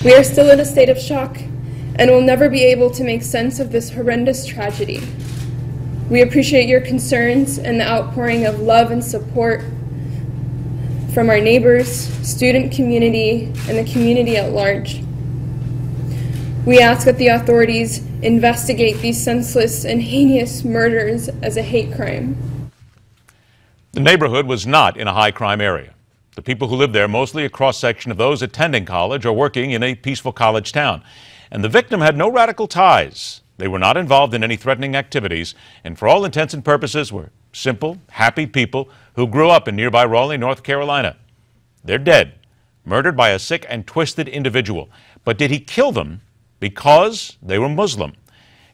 We are still in a state of shock and will never be able to make sense of this horrendous tragedy. We appreciate your concerns and the outpouring of love and support from our neighbors, student community, and the community at large. We ask that the authorities investigate these senseless and heinous murders as a hate crime. The neighborhood was not in a high-crime area. The people who lived there, mostly a cross-section of those attending college or working in a peaceful college town. And the victim had no radical ties. They were not involved in any threatening activities, and for all intents and purposes were simple, happy people who grew up in nearby Raleigh, North Carolina. They're dead, murdered by a sick and twisted individual. But did he kill them because they were Muslim?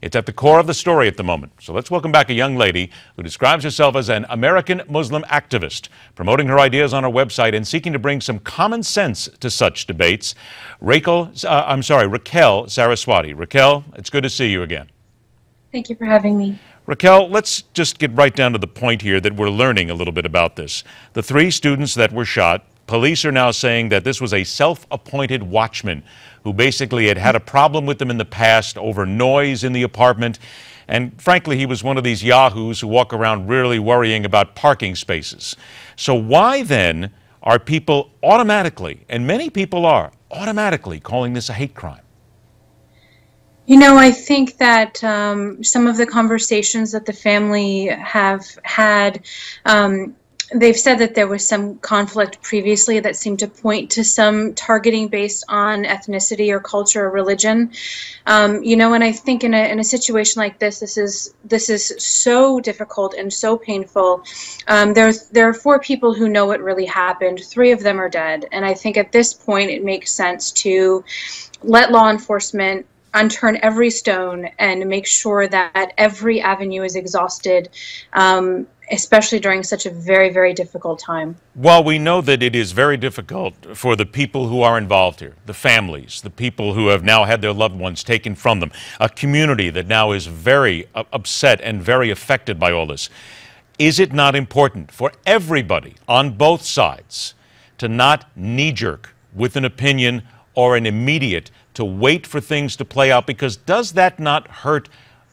It's at the core of the story at the moment. So let's welcome back a young lady who describes herself as an American Muslim activist, promoting her ideas on her website and seeking to bring some common sense to such debates. Raquel Saraswati. Raquel, it's good to see you again. Thank you for having me. Raquel, let's just get right down to the point here that we're learning a little bit about this. The 3 students that were shot, police are now saying that this was a self-appointed watchman who basically had a problem with them in the past over noise in the apartment. And frankly, he was one of these yahoos who walk around really worrying about parking spaces. So why then are people automatically, and many people are, automatically calling this a hate crime? You know, I think that some of the conversations that the family have had, they've said that there was some conflict previously that seemed to point to some targeting based on ethnicity or culture or religion. You know, and I think in a situation like this, this is so difficult and so painful. There are 4 people who know what really happened. 3 of them are dead, and I think at this point it makes sense to let law enforcement unturn every stone and make sure that every avenue is exhausted, especially during such a very, very difficult time. While we know that it is very difficult for the people who are involved here, the families, the people who have now had their loved ones taken from them, a community that now is very upset and very affected by all this, is it not important for everybody on both sides to not knee-jerk with an opinion or an immediate, to wait for things to play out? Because does that not hurt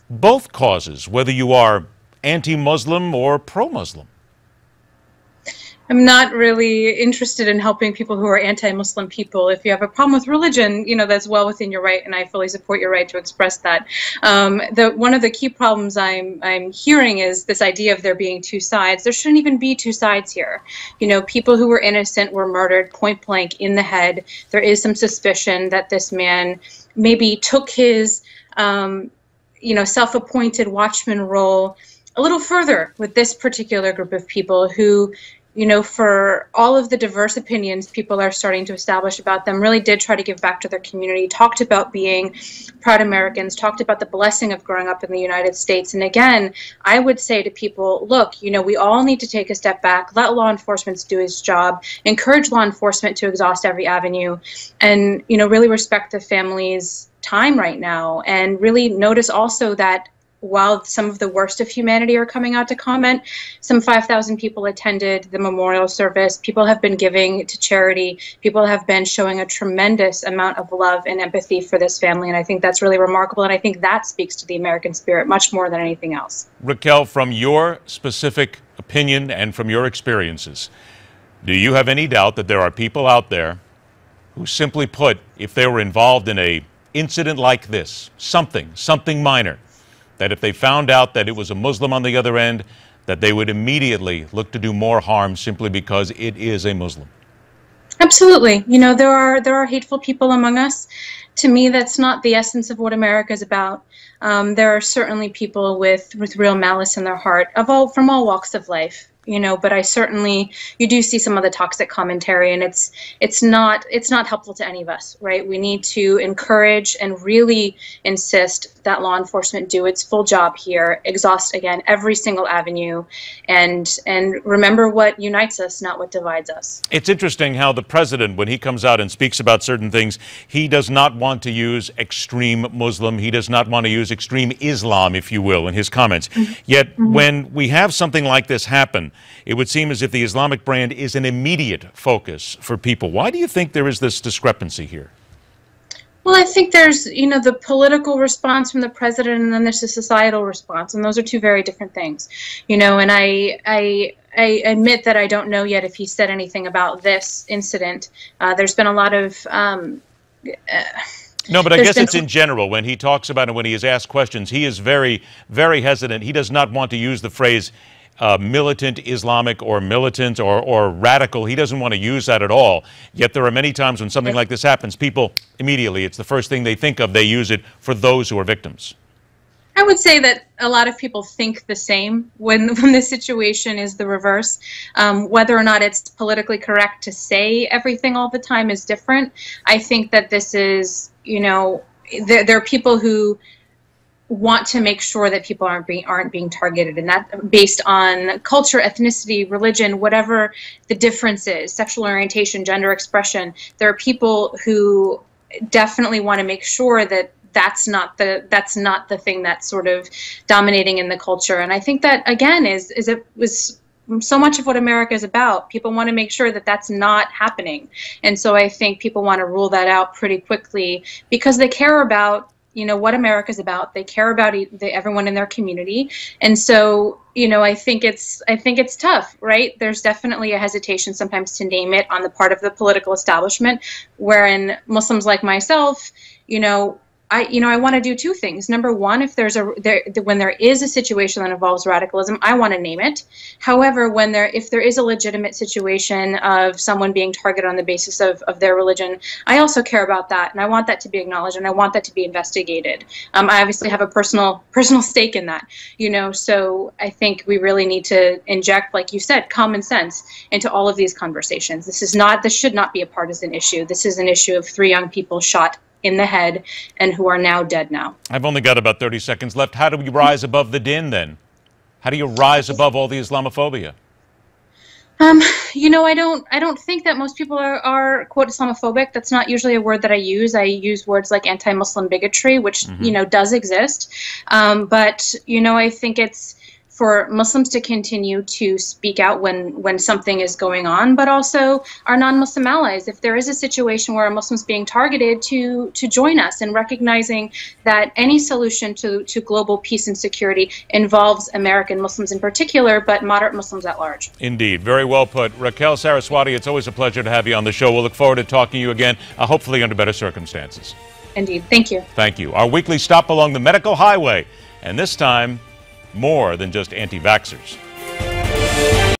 both causes, whether you are anti-Muslim or pro-Muslim? I'm not really interested in helping people who are anti-Muslim people. If you have a problem with religion, you know, that's well within your right, and I fully support your right to express that. One of the key problems I'm hearing is this idea of there being 2 sides. There shouldn't even be 2 sides here. You know, people who were innocent were murdered point blank in the head. There is some suspicion that this man maybe took his, you know, self-appointed watchman role a little further with this particular group of people who, you know, for all of the diverse opinions people are starting to establish about them, really did try to give back to their community, talked about being proud Americans, talked about the blessing of growing up in the United States. And again, I would say to people, look, you know, we all need to take a step back, let law enforcement do its job, encourage law enforcement to exhaust every avenue, and, you know, really respect the family's time right now. And really notice also that while some of the worst of humanity are coming out to comment, some 5,000 people attended the memorial service. People have been giving to charity. People have been showing a tremendous amount of love and empathy for this family, and I think that's really remarkable, and I think that speaks to the American spirit much more than anything else. Raquel, from your specific opinion and from your experiences, do you have any doubt that there are people out there who simply put, if they were involved in an incident like this, something minor, that if they found out that it was a Muslim on the other end, that they would immediately look to do more harm simply because it is a Muslim? Absolutely. You know, there are hateful people among us. To me, that's not the essence of what America is about. There are certainly people with real malice in their heart, from all walks of life. You know, but you do see some of the toxic commentary, and it's not helpful to any of us, right? We need to encourage and really insist that law enforcement do its full job here, exhaust again every single avenue, and remember what unites us, not what divides us. It's interesting how the president, when he comes out and speaks about certain things, he does not want to use extreme Muslim. He does not want to use extreme Islam, if you will, in his comments. Yet when we have something like this happen, it would seem as if the Islamic brand is an immediate focus for people. Why do you think there is this discrepancy here? Well, I think there's, the political response from the president, and then there's the societal response, and those are two very different things, and I admit that I don't know yet if he said anything about this incident. There's been a lot of no, but I guess it's in general. When he talks about it, when he is asked questions, he is very, very hesitant. He does not want to use the phrase militant Islamic or militant or radical. He doesn't want to use that at all. Yet there are many times when something like this happens, people immediately, it's the first thing they think of. They use it for those who are victims. I would say that a lot of people think the same when the situation is the reverse. Whether or not it's politically correct to say everything all the time is different. I think that this is, there are people who want to make sure that people aren't being targeted, and that based on culture, ethnicity, religion, whatever the difference is, sexual orientation, gender expression. There are people who definitely want to make sure that that's not the thing that's sort of dominating in the culture. And I think that, again, it was so much of what America is about. People want to make sure that that's not happening. And so I think people want to rule that out pretty quickly because they care about what America's about. They care about everyone in their community. And so, I think it's tough, right? There's definitely a hesitation sometimes to name it on the part of the political establishment, wherein Muslims like myself, I want to do two things. Number one, if when there is a situation that involves radicalism, I want to name it. However, if there is a legitimate situation of someone being targeted on the basis of their religion, I also care about that, and I want that to be acknowledged, and I want that to be investigated. I obviously have a personal stake in that, So I think we really need to inject, like you said, common sense into all of these conversations. This should not be a partisan issue. This is an issue of 3 young people shot in the head and who are now dead now. I've only got about 30 seconds left. How do we rise above the din then? How do you rise above all the Islamophobia? I don't think that most people are quote Islamophobic. That's not usually a word that I use. I use words like anti-Muslim bigotry, which does exist. But I think it's for Muslims to continue to speak out when something is going on, but also our non-Muslim allies. If there is a situation where a Muslim's being targeted, to join us in recognizing that any solution to global peace and security involves American Muslims in particular, but moderate Muslims at large. Indeed. Very well put. Raquel Saraswati, it's always a pleasure to have you on the show. We'll look forward to talking to you again, hopefully under better circumstances. Indeed. Thank you. Thank you. Our weekly stop along the medical highway, and this time, more than just anti-vaxxers.